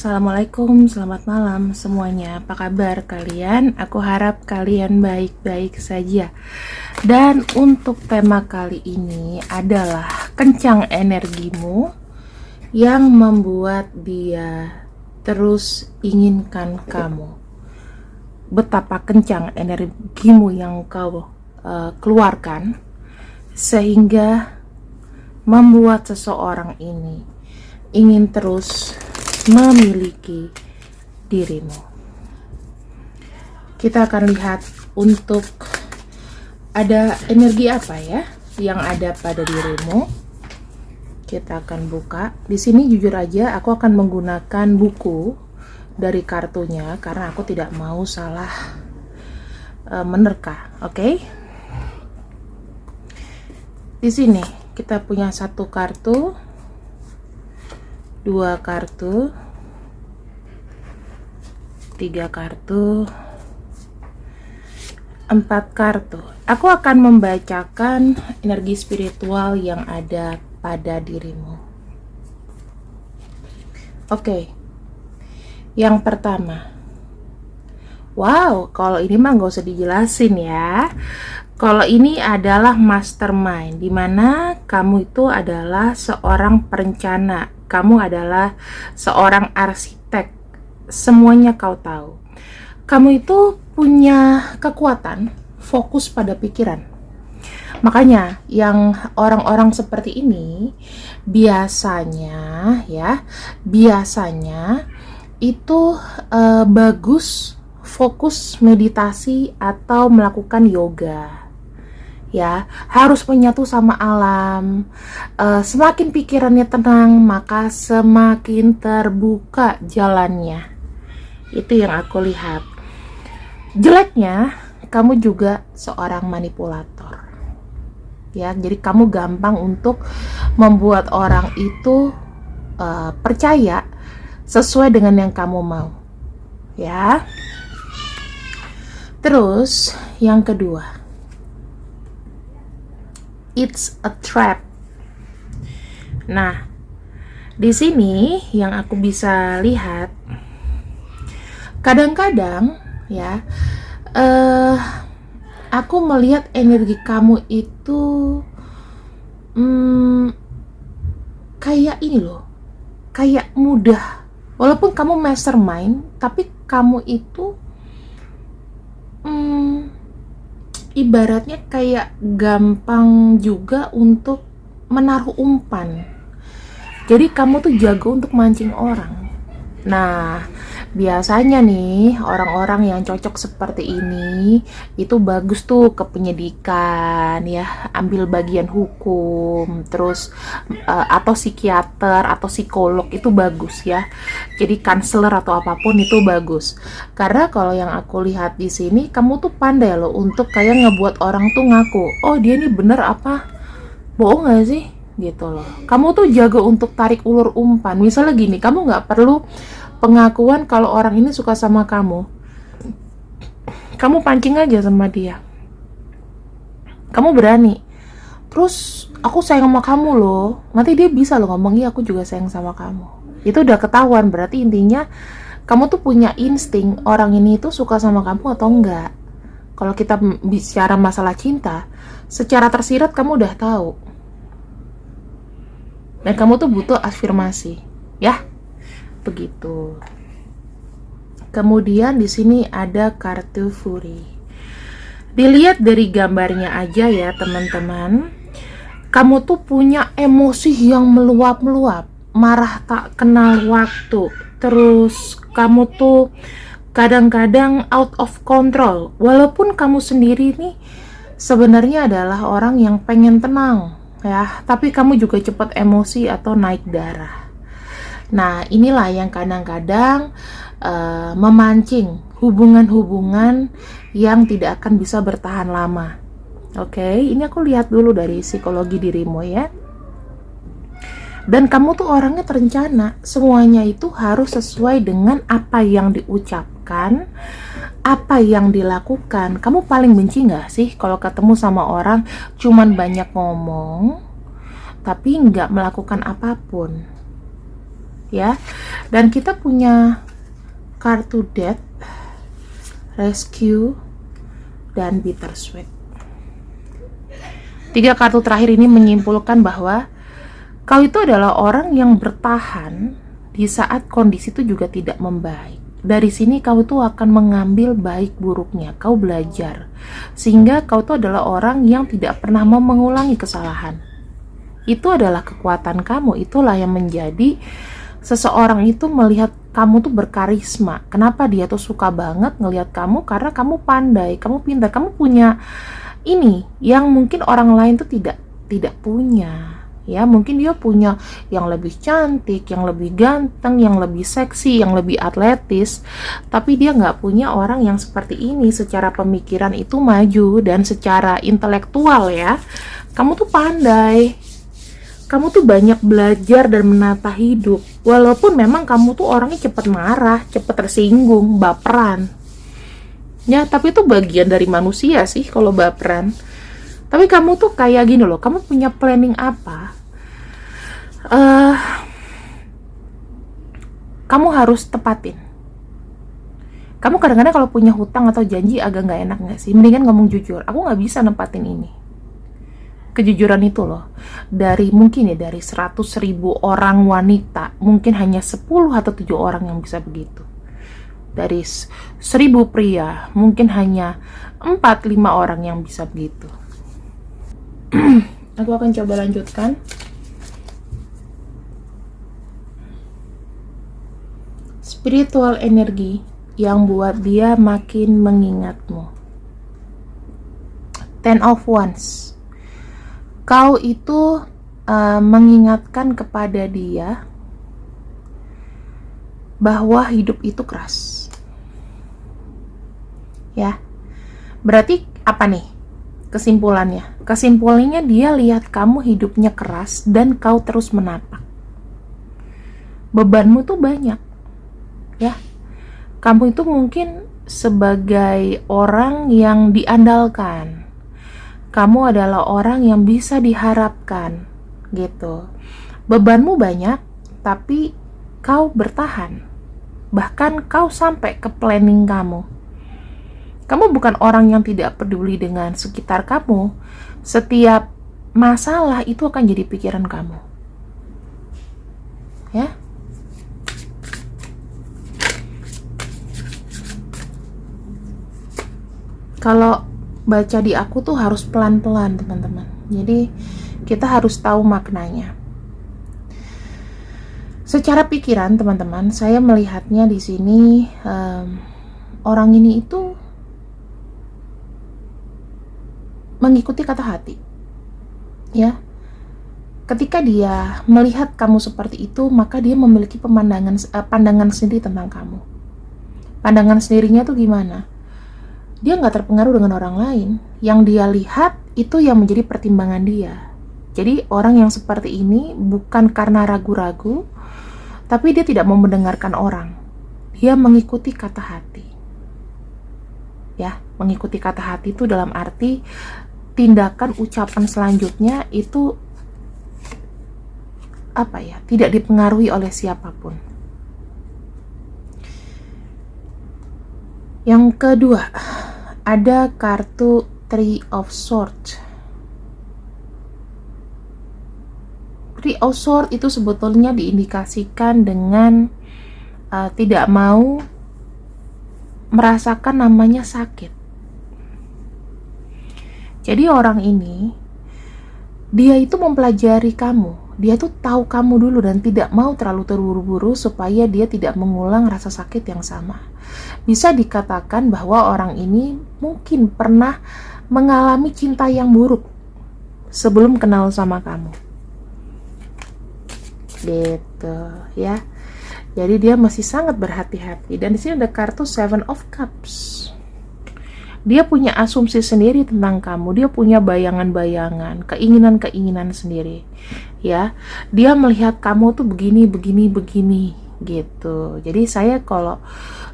Assalamualaikum, selamat malam semuanya. Apa kabar kalian? Aku harap kalian baik-baik saja. Dan untuk tema kali ini adalah kencang energimu yang membuat dia terus inginkan kamu. Betapa kencang energimu yang kau keluarkan sehingga membuat seseorang ini ingin terus memiliki dirimu. Kita akan lihat untuk ada energi apa ya yang ada pada dirimu. Kita akan buka. Di sini jujur aja aku akan menggunakan buku dari kartunya karena aku tidak mau salah menerka. Oke? Di sini kita punya satu kartu, dua kartu, tiga kartu, empat kartu. Aku akan membacakan energi spiritual yang ada pada dirimu. Oke. Yang pertama. Wow, kalau ini mah gak usah dijelasin ya. Kalau ini adalah mastermind, dimana kamu itu adalah seorang perencana, kamu adalah seorang arsitek, semuanya kau tahu. Kamu itu punya kekuatan, fokus pada pikiran. Makanya yang orang-orang seperti ini biasanya itu bagus fokus meditasi atau melakukan yoga. Ya, harus menyatu sama alam. Semakin pikirannya tenang, maka semakin terbuka jalannya. Itu yang aku lihat. Jeleknya, kamu juga seorang manipulator. Ya, jadi kamu gampang untuk membuat orang itu percaya sesuai dengan yang kamu mau. Ya. Terus, yang kedua. It's a trap. Nah, di sini yang aku bisa lihat, kadang-kadang ya, aku melihat energi kamu itu kayak ini loh, kayak mudah. Walaupun kamu mastermind, tapi kamu itu ibaratnya kayak gampang juga untuk menaruh umpan. Jadi kamu tuh jago untuk mancing orang. Nah, biasanya nih orang-orang yang cocok seperti ini itu bagus tuh ke penyidikan ya, ambil bagian hukum, terus atau psikiater atau psikolog itu bagus ya. Jadi kanselor atau apapun itu bagus. Karena kalau yang aku lihat di sini kamu tuh pandai loh untuk kayak ngebuat orang tuh ngaku, "Oh, dia nih bener apa? Bohong gak sih?" gitu loh. Kamu tuh jago untuk tarik ulur umpan. Misalnya gini, kamu nggak perlu pengakuan kalau orang ini suka sama kamu. Kamu pancing aja sama dia. Kamu berani. Terus, aku sayang sama kamu loh. Nanti dia bisa loh ngomong, "Iya, aku juga sayang sama kamu." Itu udah ketahuan. Berarti intinya kamu tuh punya insting orang ini tuh suka sama kamu atau enggak. Kalau kita bicara masalah cinta, secara tersirat kamu udah tahu. Dan kamu tuh butuh afirmasi, ya. Begitu. Kemudian di sini ada kartu Fury. Dilihat dari gambarnya aja ya, teman-teman. Kamu tuh punya emosi yang meluap-meluap, marah tak kenal waktu. Terus kamu tuh kadang-kadang out of control. Walaupun kamu sendiri nih sebenarnya adalah orang yang pengen tenang. Ya, tapi kamu juga cepat emosi atau naik darah. Nah, inilah yang kadang-kadang memancing hubungan-hubungan yang tidak akan bisa bertahan lama. Oke, ini aku lihat dulu dari psikologi dirimu ya. Dan kamu tuh orangnya terencana, semuanya itu harus sesuai dengan apa yang diucapkan, apa yang dilakukan. Kamu paling benci gak sih kalau ketemu sama orang cuman banyak ngomong tapi nggak melakukan apapun? ya. Dan kita punya kartu Death, Rescue, dan Bittersweet. 3 kartu terakhir ini menyimpulkan bahwa kau itu adalah orang yang bertahan di saat kondisi itu juga tidak membaik. Dari sini kau itu akan mengambil baik buruknya, kau belajar. Sehingga kau itu adalah orang yang tidak pernah mau mengulangi kesalahan. Itu adalah kekuatan kamu, itulah yang menjadi seseorang itu melihat kamu tuh berkarisma. Kenapa dia tuh suka banget ngelihat kamu? Karena kamu pandai, kamu pintar, kamu punya ini yang mungkin orang lain tuh tidak punya. Ya, mungkin dia punya yang lebih cantik, yang lebih ganteng, yang lebih seksi, yang lebih atletis, tapi dia nggak punya orang yang seperti ini. Secara pemikiran itu maju, dan secara intelektual ya, kamu tuh pandai. Kamu tuh banyak belajar dan menata hidup. Walaupun memang kamu tuh orangnya cepat marah, cepat tersinggung, baperan. Ya, tapi itu bagian dari manusia sih kalau baperan. Tapi kamu tuh kayak gini loh, kamu punya planning apa? Kamu harus tepatin. Kamu kadang-kadang kalau punya hutang atau janji agak nggak enak nggak sih? Mendingan ngomong jujur, aku nggak bisa nempatin ini. Kejujuran itu loh, dari mungkin ya dari 100.000 orang wanita, mungkin hanya 10 atau 7 orang yang bisa begitu. Dari 1.000 pria, mungkin hanya 4-5 orang yang bisa begitu. Aku akan coba lanjutkan. Spiritual energi yang buat dia makin mengingatmu. Ten of Wands. Kau itu mengingatkan kepada dia bahwa hidup itu keras. Ya. Berarti apa nih kesimpulannya? Kesimpulannya dia lihat kamu hidupnya keras dan kau terus menapak. Bebanmu tuh banyak. Ya. Kamu itu mungkin sebagai orang yang diandalkan. Kamu adalah orang yang bisa diharapkan, gitu. Bebanmu banyak, tapi kau bertahan. Bahkan kau sampai ke planning kamu. Kamu bukan orang yang tidak peduli dengan sekitar kamu. Setiap masalah itu akan jadi pikiran kamu. Ya. Kalau baca di aku tuh harus pelan-pelan, teman-teman. Jadi kita harus tahu maknanya. Secara pikiran, teman-teman, saya melihatnya di sini orang ini itu mengikuti kata hati. Ya. Ketika dia melihat kamu seperti itu, maka dia memiliki pandangan sendiri tentang kamu. Pandangan sendirinya tuh gimana? Dia nggak terpengaruh dengan orang lain. Yang dia lihat itu yang menjadi pertimbangan dia. Jadi orang yang seperti ini bukan karena ragu-ragu, tapi dia tidak mau mendengarkan orang. Dia mengikuti kata hati. Ya, mengikuti kata hati itu dalam arti tindakan ucapan selanjutnya itu apa ya? Tidak dipengaruhi oleh siapapun. Yang kedua, ada kartu Three of Swords. Three of Swords itu sebetulnya diindikasikan dengan tidak mau merasakan namanya sakit. Jadi orang ini, dia itu mempelajari kamu. Dia tuh tahu kamu dulu dan tidak mau terlalu terburu-buru supaya dia tidak mengulang rasa sakit yang sama. Bisa dikatakan bahwa orang ini mungkin pernah mengalami cinta yang buruk sebelum kenal sama kamu. Gitu ya. Jadi dia masih sangat berhati-hati. Dan di sini ada kartu Seven of Cups. Dia punya asumsi sendiri tentang kamu. Dia punya bayangan-bayangan, keinginan-keinginan sendiri. Ya, dia melihat kamu tuh begini gitu. Jadi saya kalau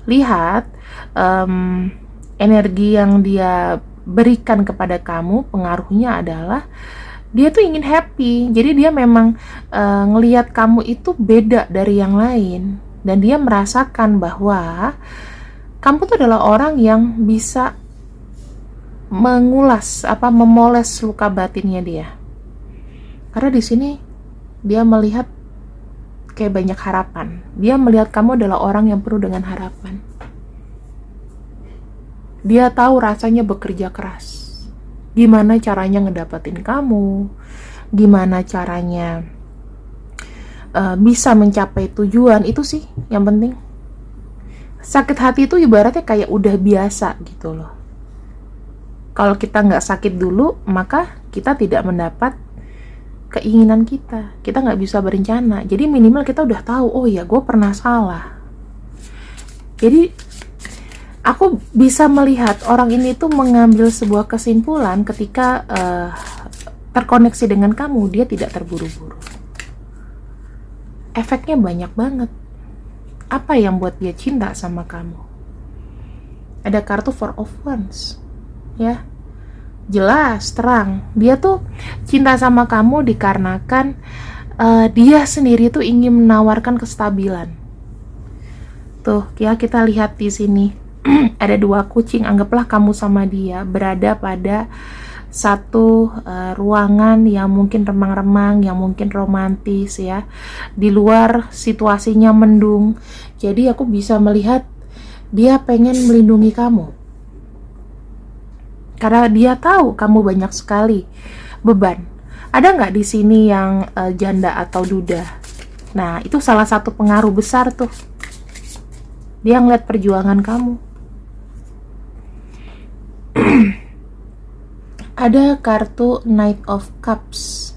lihat energi yang dia berikan kepada kamu, pengaruhnya adalah Dia tuh ingin happy, jadi dia memang ngelihat kamu itu beda dari yang lain, dan dia merasakan bahwa kamu tuh adalah orang yang bisa memoles luka batinnya dia. Karena di sini dia melihat kayak banyak harapan. Dia melihat kamu adalah orang yang penuh dengan harapan. Dia tahu rasanya bekerja keras. Gimana caranya ngedapetin kamu, gimana caranya bisa mencapai tujuan, itu sih yang penting. Sakit hati itu ibaratnya kayak udah biasa gitu loh. Kalau kita nggak sakit dulu, maka kita tidak mendapat keinginan kita. Kita nggak bisa berencana. Jadi minimal kita udah tahu, oh ya gue pernah salah. Jadi aku bisa melihat orang ini tuh mengambil sebuah kesimpulan ketika terkoneksi dengan kamu, dia tidak terburu-buru. Efeknya banyak banget. Apa yang buat dia cinta sama kamu? Ada kartu Four of Wands, ya. Jelas, terang. Dia tuh cinta sama kamu dikarenakan dia sendiri tuh ingin menawarkan kestabilan. Tuh, ya kita lihat di sini. Ada 2 kucing, anggaplah kamu sama dia berada pada satu ruangan yang mungkin remang-remang, yang mungkin romantis ya. Di luar situasinya mendung. Jadi aku bisa melihat dia pengen melindungi kamu. Karena dia tahu kamu banyak sekali beban. Ada nggak di sini yang janda atau duda? Nah, itu salah satu pengaruh besar tuh. Dia ngeliat perjuangan kamu. Ada kartu Knight of Cups.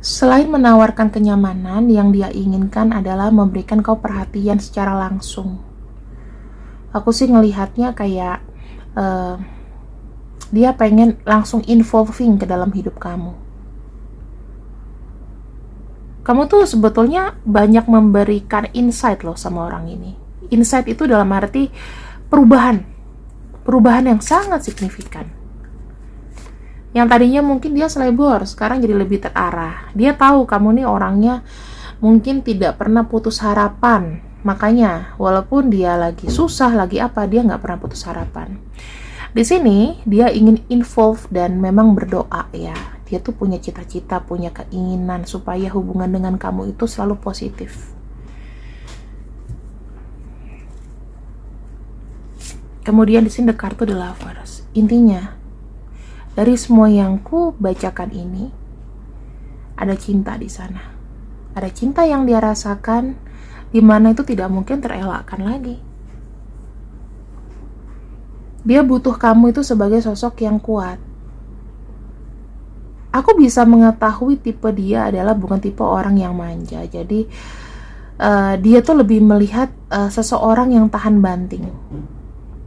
Selain menawarkan kenyamanan, yang dia inginkan adalah memberikan kau perhatian secara langsung. Aku sih ngelihatnya kayak dia pengen langsung involving ke dalam hidup kamu. Kamu tuh sebetulnya banyak memberikan insight loh sama orang ini. Insight itu dalam arti perubahan yang sangat signifikan. Yang tadinya mungkin dia selebor, sekarang jadi lebih terarah. Dia tahu kamu nih orangnya mungkin tidak pernah putus harapan. Makanya walaupun dia lagi susah, lagi apa, dia nggak pernah putus harapan. Di sini dia ingin involve dan memang berdoa ya. Dia tuh punya cita-cita, punya keinginan supaya hubungan dengan kamu itu selalu positif. Kemudian di sini the kartu The Lovers. Intinya, dari semua yang ku bacakan ini, ada cinta di sana. Ada cinta yang dia rasakan, di mana itu tidak mungkin terelakkan lagi. Dia butuh kamu itu sebagai sosok yang kuat. Aku bisa mengetahui tipe dia adalah bukan tipe orang yang manja. Jadi dia tuh lebih melihat seseorang yang tahan banting.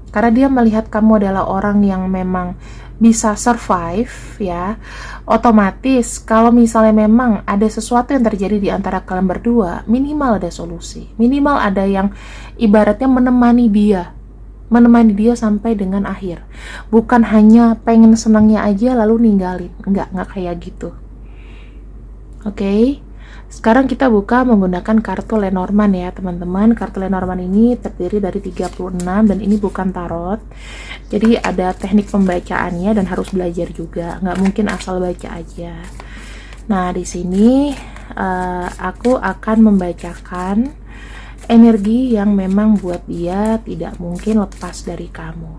Karena dia melihat kamu adalah orang yang memang bisa survive ya. Otomatis kalau misalnya memang ada sesuatu yang terjadi di antara kalian berdua, minimal ada solusi. Minimal ada yang ibaratnya menemani dia sampai dengan akhir. Bukan hanya pengen senangnya aja lalu ninggalin. Enggak kayak gitu. Oke. Sekarang kita buka menggunakan kartu Lenormand ya teman-teman. Kartu Lenormand ini terdiri dari 36 dan ini bukan tarot. Jadi ada teknik pembacaannya dan harus belajar juga. Nggak mungkin asal baca aja. Nah di sini aku akan membacakan energi yang memang buat dia tidak mungkin lepas dari kamu.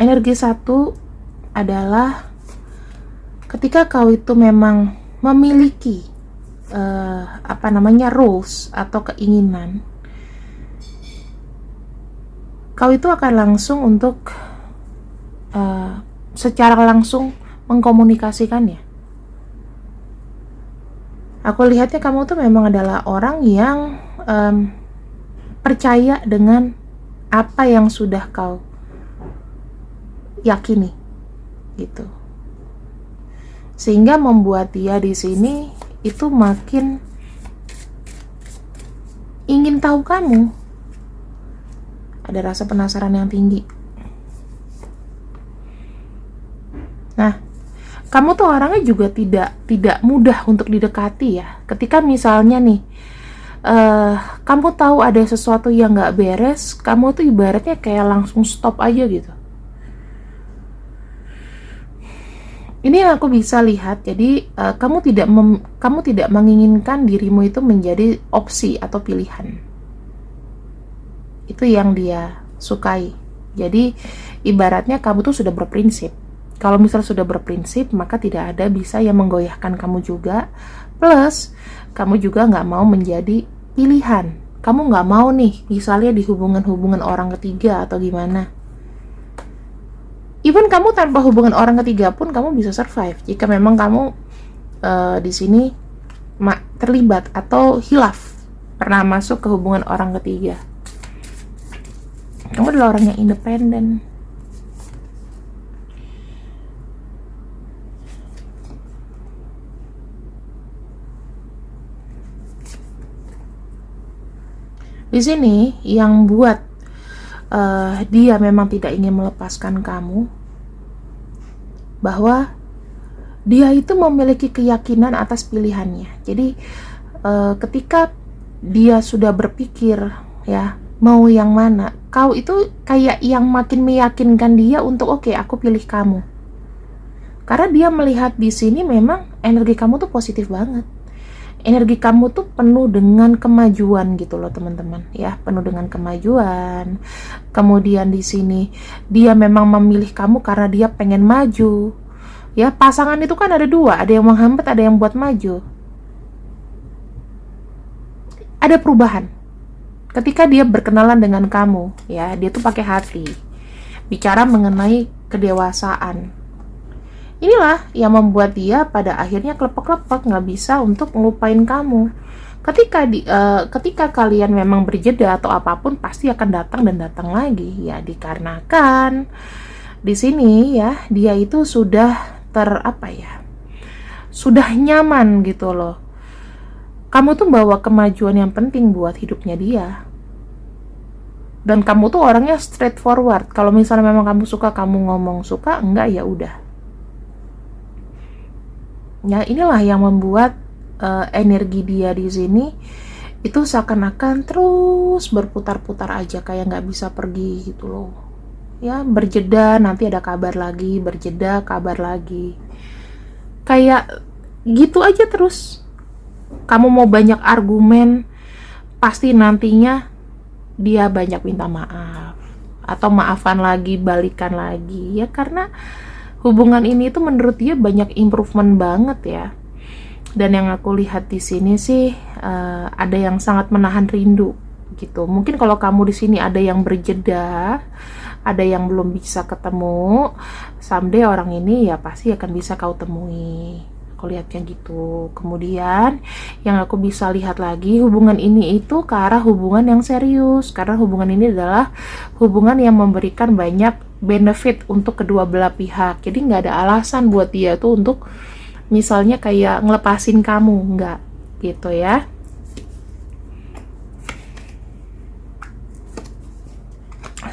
Energi 1 adalah ketika kau itu memang memiliki rules atau keinginan, kau itu akan langsung untuk secara langsung mengkomunikasikannya. Aku lihatnya kamu tuh memang adalah orang yang percaya dengan apa yang sudah kau yakini, gitu. Sehingga membuat dia di sini itu makin ingin tahu kamu. Ada rasa penasaran yang tinggi. Nah, Kamu tuh orangnya juga tidak mudah untuk didekati ya. Ketika misalnya nih, kamu tahu ada sesuatu yang nggak beres, kamu tuh ibaratnya kayak langsung stop aja gitu. Ini yang aku bisa lihat. Jadi kamu tidak menginginkan dirimu itu menjadi opsi atau pilihan. Itu yang dia sukai. Jadi ibaratnya kamu tuh sudah berprinsip. Kalau misal sudah berprinsip, maka tidak ada bisa yang menggoyahkan kamu juga. Plus kamu juga nggak mau menjadi pilihan. Kamu nggak mau nih misalnya di hubungan orang ketiga atau gimana. Even kamu tanpa hubungan orang ketiga pun kamu bisa survive jika memang kamu di sini terlibat atau hilaf pernah masuk ke hubungan orang ketiga. Kamu adalah orang yang independen. Di sini yang buat dia memang tidak ingin melepaskan kamu, bahwa dia itu memiliki keyakinan atas pilihannya. Jadi ketika dia sudah berpikir ya mau yang mana, kau itu kayak yang makin meyakinkan dia untuk oke, aku pilih kamu. Karena dia melihat di sini memang energi kamu tuh positif banget. Energi kamu tuh penuh dengan kemajuan gitu loh teman-teman ya, penuh dengan kemajuan. Kemudian di sini dia memang memilih kamu karena dia pengen maju ya. Pasangan itu kan ada dua, ada yang menghambat, ada yang buat maju. Ada perubahan ketika dia berkenalan dengan kamu ya. Dia tuh pakai hati, bicara mengenai kedewasaan. Inilah yang membuat dia pada akhirnya klepek-klepek, nggak bisa untuk ngelupain kamu. Ketika kalian memang berjeda atau apapun, pasti akan datang dan datang lagi ya, dikarenakan di sini ya dia itu sudah sudah nyaman gitu loh. Kamu tuh bawa kemajuan yang penting buat hidupnya dia. Dan kamu tuh orangnya straightforward. Kalau misalnya memang kamu suka, kamu ngomong, suka enggak ya udah. Ya inilah yang membuat energi dia di sini itu seakan-akan terus berputar-putar aja, kayak nggak bisa pergi gitu loh. Ya berjeda, nanti ada kabar lagi, berjeda, kabar lagi. Kayak gitu aja terus. Kamu mau banyak argumen, pasti nantinya dia banyak minta maaf. Atau maafan lagi, balikan lagi. Ya karena hubungan ini tuh menurut dia banyak improvement banget ya. Dan yang aku lihat di sini sih ada yang sangat menahan rindu gitu. Mungkin kalau kamu di sini ada yang berjeda, ada yang belum bisa ketemu, someday orang ini ya pasti akan bisa kau temui. Aku lihatnya gitu. Kemudian yang aku bisa lihat lagi, hubungan ini itu ke arah hubungan yang serius. Karena hubungan ini adalah hubungan yang memberikan banyak benefit untuk kedua belah pihak. Jadi nggak ada alasan buat dia tuh untuk misalnya kayak ngelepasin kamu, nggak gitu ya.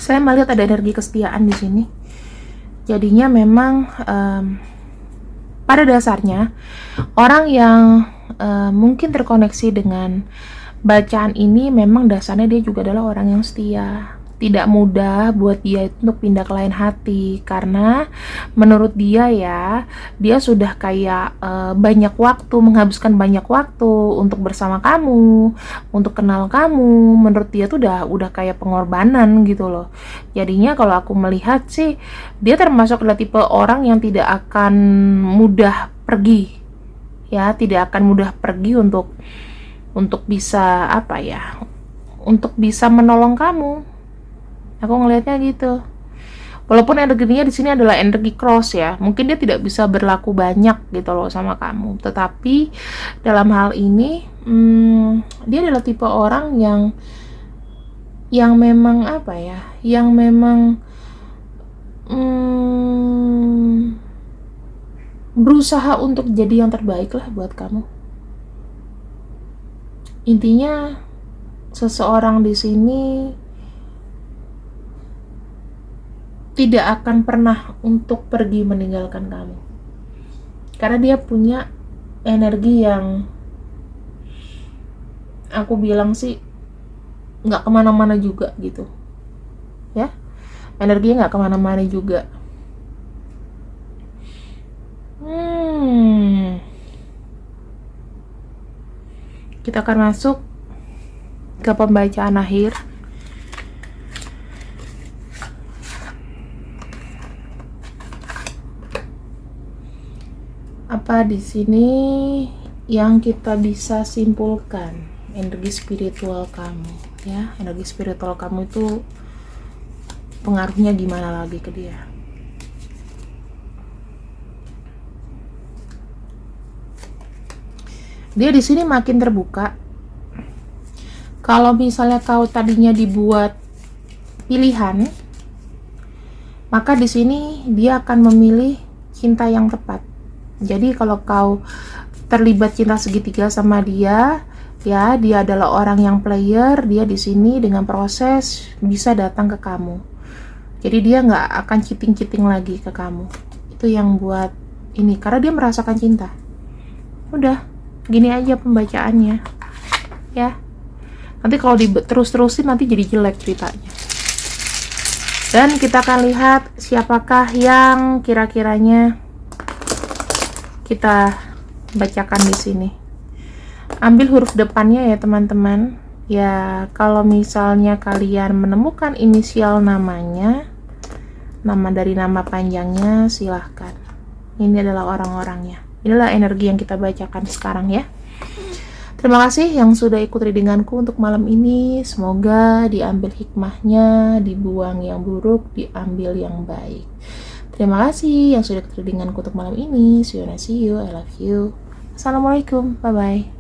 Saya melihat ada energi kesetiaan di sini. Jadinya memang pada dasarnya orang yang mungkin terkoneksi dengan bacaan ini memang dasarnya dia juga adalah orang yang setia. Tidak mudah buat dia untuk pindah ke lain hati, karena menurut dia ya, dia sudah kayak banyak waktu, menghabiskan banyak waktu untuk bersama kamu, untuk kenal kamu. Menurut dia tuh udah kayak pengorbanan gitu loh. Jadinya kalau aku melihat sih, dia termasuk adalah tipe orang yang tidak akan mudah pergi ya, tidak akan mudah pergi untuk bisa untuk bisa menolong kamu. Aku ngelihatnya gitu. Walaupun energinya di sini adalah energi cross ya, mungkin dia tidak bisa berlaku banyak gitu loh sama kamu. Tetapi dalam hal ini, dia adalah tipe orang yang memang yang memang berusaha untuk jadi yang terbaik lah buat kamu. Intinya seseorang di sini tidak akan pernah untuk pergi meninggalkan kamu. Karena dia punya energi yang aku bilang sih nggak kemana-mana juga gitu ya, energinya nggak kemana-mana juga. Kita akan masuk ke pembacaan akhir. Apa di sini yang kita bisa simpulkan? Energi spiritual kamu ya, energi spiritual kamu itu pengaruhnya gimana lagi ke dia? Dia di sini makin terbuka. Kalau misalnya kau tadinya dibuat pilihan, maka di sini dia akan memilih cinta yang tepat. Jadi kalau kau terlibat cinta segitiga sama dia, ya dia adalah orang yang player, dia di sini dengan proses bisa datang ke kamu. Jadi dia nggak akan cheating lagi ke kamu. Itu yang buat ini, karena dia merasakan cinta. Udah, gini aja pembacaannya, ya. Nanti kalau terus-terusin nanti jadi jelek ceritanya. Dan kita akan lihat siapakah yang kira-kiranya kita bacakan di sini. Ambil huruf depannya ya teman-teman. Ya, kalau misalnya kalian menemukan inisial namanya, nama dari nama panjangnya, silahkan. Ini adalah orang-orangnya. Inilah energi yang kita bacakan sekarang ya. Terima kasih yang sudah ikut readinganku untuk malam ini. Semoga diambil hikmahnya, dibuang yang buruk, diambil yang baik. Terima kasih yang sudah ikut readinganku untuk malam ini. See you, I love you. Assalamualaikum, bye-bye.